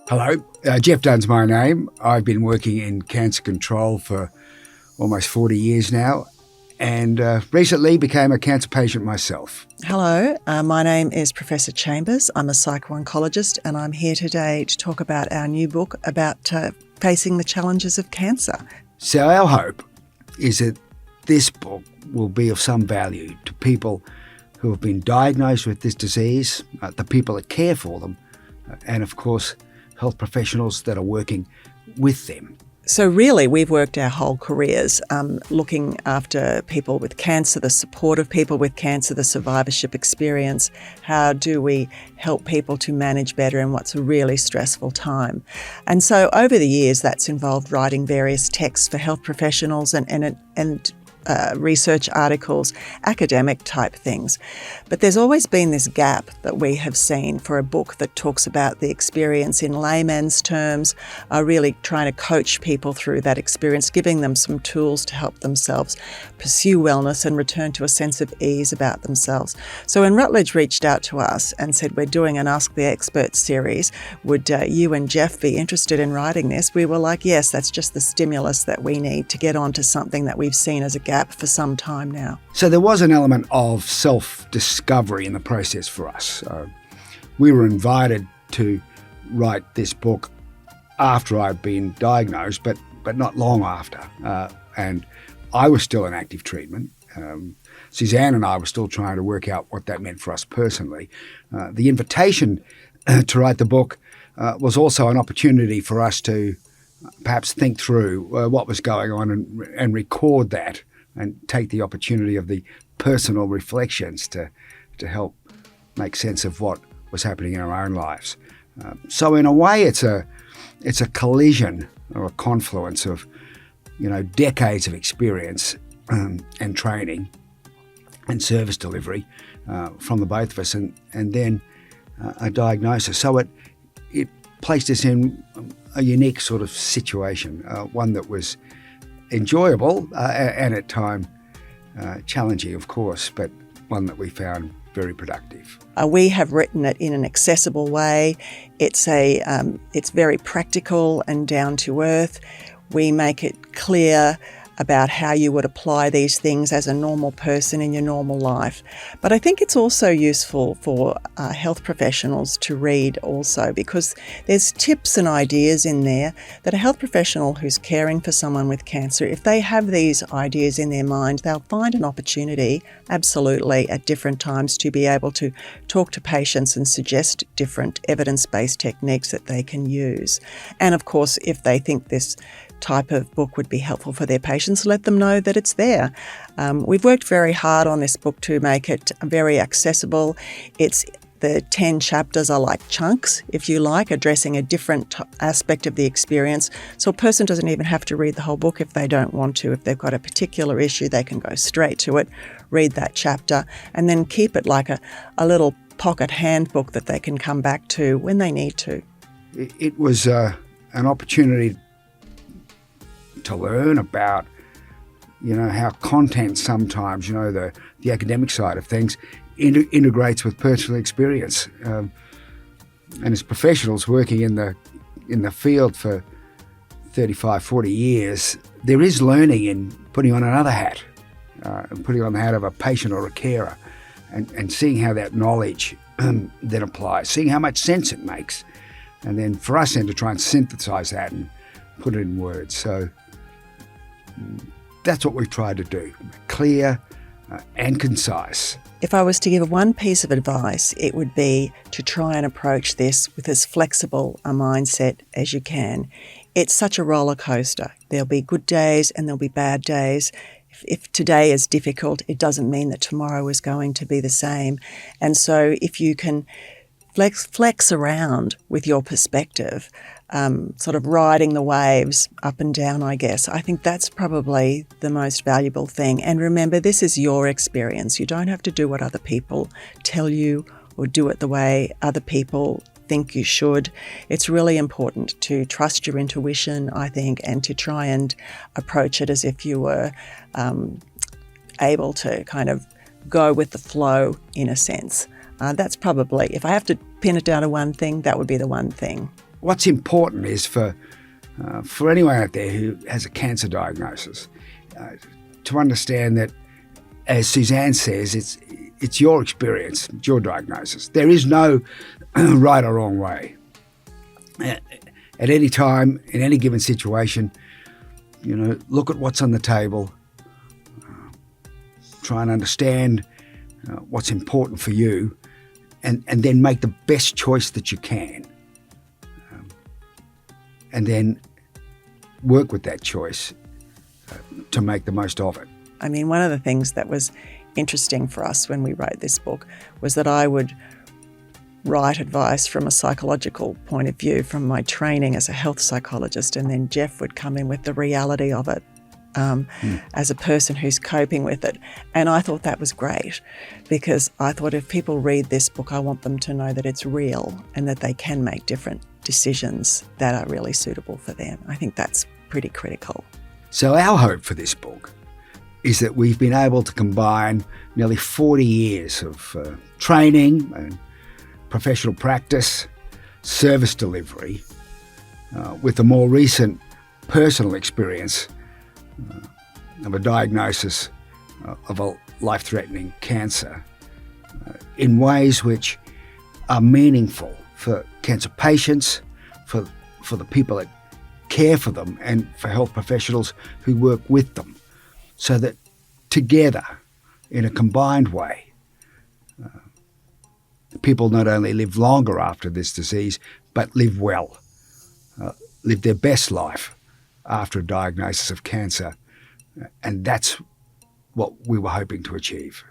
Hello, Jeff Dunn's my name. I've been working in cancer control for almost 40 years now and recently became a cancer patient myself. Hello, my name is Professor Chambers. I'm a psycho-oncologist and I'm here today to talk about our new book about facing the challenges of cancer. So our hope is that this book will be of some value to people who have been diagnosed with this disease, the people that care for them, and of course health professionals that are working with them. So really, we've worked our whole careers looking after people with cancer, the support of people with cancer, the survivorship experience. How do we help people to manage better in what's a really stressful time? And so over the years, that's involved writing various texts for health professionals and research articles, academic type things. But there's always been this gap that we have seen for a book that talks about the experience in layman's terms, really trying to coach people through that experience, giving them some tools to help themselves pursue wellness and return to a sense of ease about themselves. So when Routledge reached out to us and said, we're doing an Ask the Expert series, would you and Jeff be interested in writing this? We were like, yes, that's just the stimulus that we need to get onto something that we've seen as a gap for some time now. So there was an element of self-discovery in the process for us. We were invited to write this book after I'd been diagnosed, but not long after. And I was still in active treatment. Suzanne and I were still trying to work out what that meant for us personally. The invitation to write the book was also an opportunity for us to perhaps think through what was going on and record that, and take the opportunity of the personal reflections to help make sense of what was happening in our own lives. So in a way, it's a collision or a confluence of, decades of experience and training and service delivery from the both of us, and then a diagnosis. So it placed us in a unique sort of situation, one that was enjoyable and at times challenging, of course, but one that we found very productive. We have written it in an accessible way. It's very practical and down to earth. We make it clear about how you would apply these things as a normal person in your normal life. But I think it's also useful for health professionals to read also, because there's tips and ideas in there that a health professional who's caring for someone with cancer, if they have these ideas in their mind, they'll find an opportunity, absolutely, at different times to be able to talk to patients and suggest different evidence-based techniques that they can use. And of course, if they think this type of book would be helpful for their patients, let them know that it's there. We've worked very hard on this book to make it very accessible. The 10 chapters are like chunks, if you like, addressing a different aspect of the experience. So a person doesn't even have to read the whole book if they don't want to. If they've got a particular issue, they can go straight to it, read that chapter, and then keep it like a little pocket handbook that they can come back to when they need to. It was an opportunity to learn about, how content sometimes, the academic side of things integrates with personal experience. And as professionals working in the field for 35, 40 years, there is learning in putting on another hat, and putting on the hat of a patient or a carer, and seeing how that knowledge then applies, seeing how much sense it makes. And then for us then to try and synthesize that and put it in words. So that's what we've tried to do, clear and concise. If I was to give one piece of advice, it would be to try and approach this with as flexible a mindset as you can. It's such a roller coaster. There'll be good days and there'll be bad days. If today is difficult, it doesn't mean that tomorrow is going to be the same. And so if you can flex around with your perspective, sort of riding the waves up and down, I guess. I think that's probably the most valuable thing. And remember, this is your experience. You don't have to do what other people tell you or do it the way other people think you should. It's really important to trust your intuition, I think, and to try and approach it as if you were able to kind of go with the flow in a sense. That's probably, if I have to pin it down to one thing, that would be the one thing. what's important is for anyone out there who has a cancer diagnosis to understand that, as Suzanne says, it's your experience, it's your diagnosis. There is no right or wrong way. At any time, in any given situation, look at what's on the table, try and understand what's important for you, and then make the best choice that you can. And then work with that choice to make the most of it. I mean, one of the things that was interesting for us when we wrote this book was that I would write advice from a psychological point of view from my training as a health psychologist, and then Jeff would come in with the reality of it as a person who's coping with it. And I thought that was great, because I thought if people read this book, I want them to know that it's real and that they can make different decisions that are really suitable for them. I think that's pretty critical. So our hope for this book is that we've been able to combine nearly 40 years of training and professional practice, service delivery, with a more recent personal experience of a diagnosis of a life-threatening cancer in ways which are meaningful for cancer patients, for the people that care for them, and for health professionals who work with them, so that together, in a combined way, people not only live longer after this disease, but live well, live their best life after a diagnosis of cancer. And that's what we were hoping to achieve.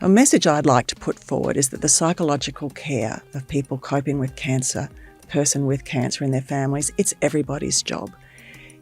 A message I'd like to put forward is that the psychological care of people coping with cancer, the person with cancer and their families, it's everybody's job.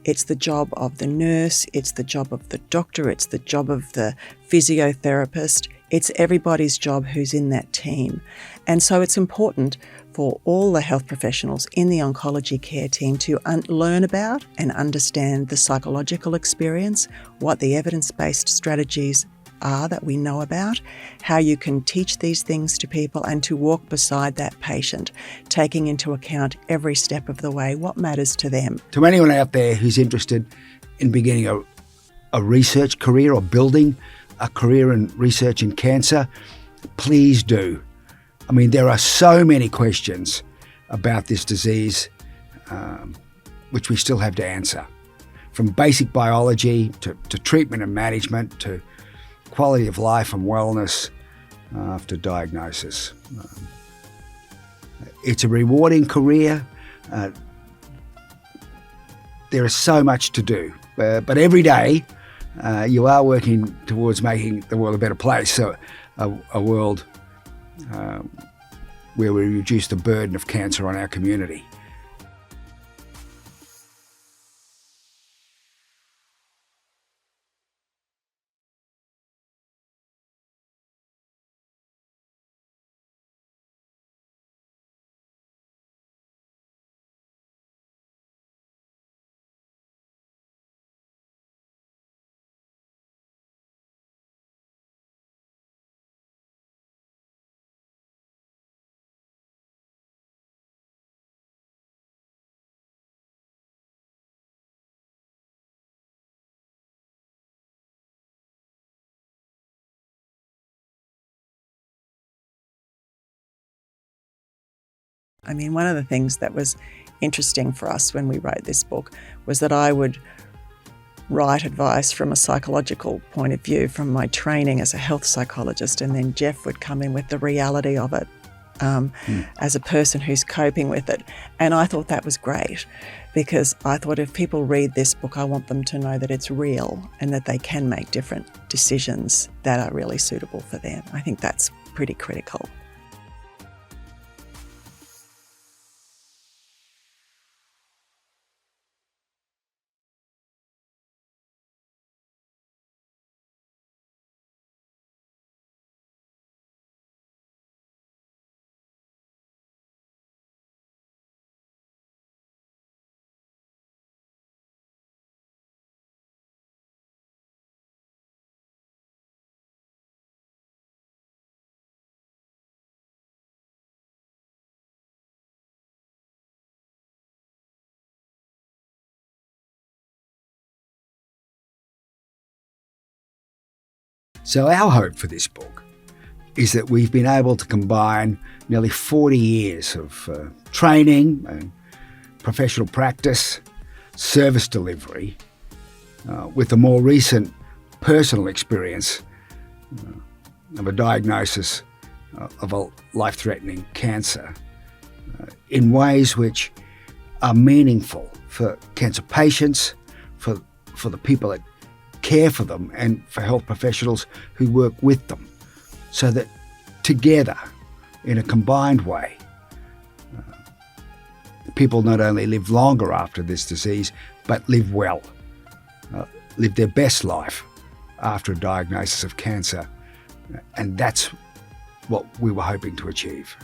It's the job of the nurse, it's the job of the doctor, it's the job of the physiotherapist. It's everybody's job who's in that team. And so it's important for all the health professionals in the oncology care team to learn about and understand the psychological experience, what the evidence-based strategies are that we know about, how you can teach these things to people, and to walk beside that patient, taking into account every step of the way what matters to them. To anyone out there who's interested in beginning a research career or building a career in research in cancer, please do. I mean, there are so many questions about this disease which we still have to answer, from basic biology to treatment and management to quality of life and wellness after diagnosis. It's a rewarding career. There is so much to do, but every day you are working towards making the world a better place, so a world where we reduce the burden of cancer on our community. I mean, one of the things that was interesting for us when we wrote this book was that I would write advice from a psychological point of view from my training as a health psychologist, and then Jeff would come in with the reality of it as a person who's coping with it. And I thought that was great, because I thought if people read this book, I want them to know that it's real and that they can make different decisions that are really suitable for them. I think that's pretty critical. So our hope for this book is that we've been able to combine nearly 40 years of training and professional practice, service delivery, with a more recent personal experience of a diagnosis of a life-threatening cancer in ways which are meaningful for cancer patients, for the people that care for them, and for health professionals who work with them, so that together, in a combined way, people not only live longer after this disease, but live well, live their best life after a diagnosis of cancer. And that's what we were hoping to achieve.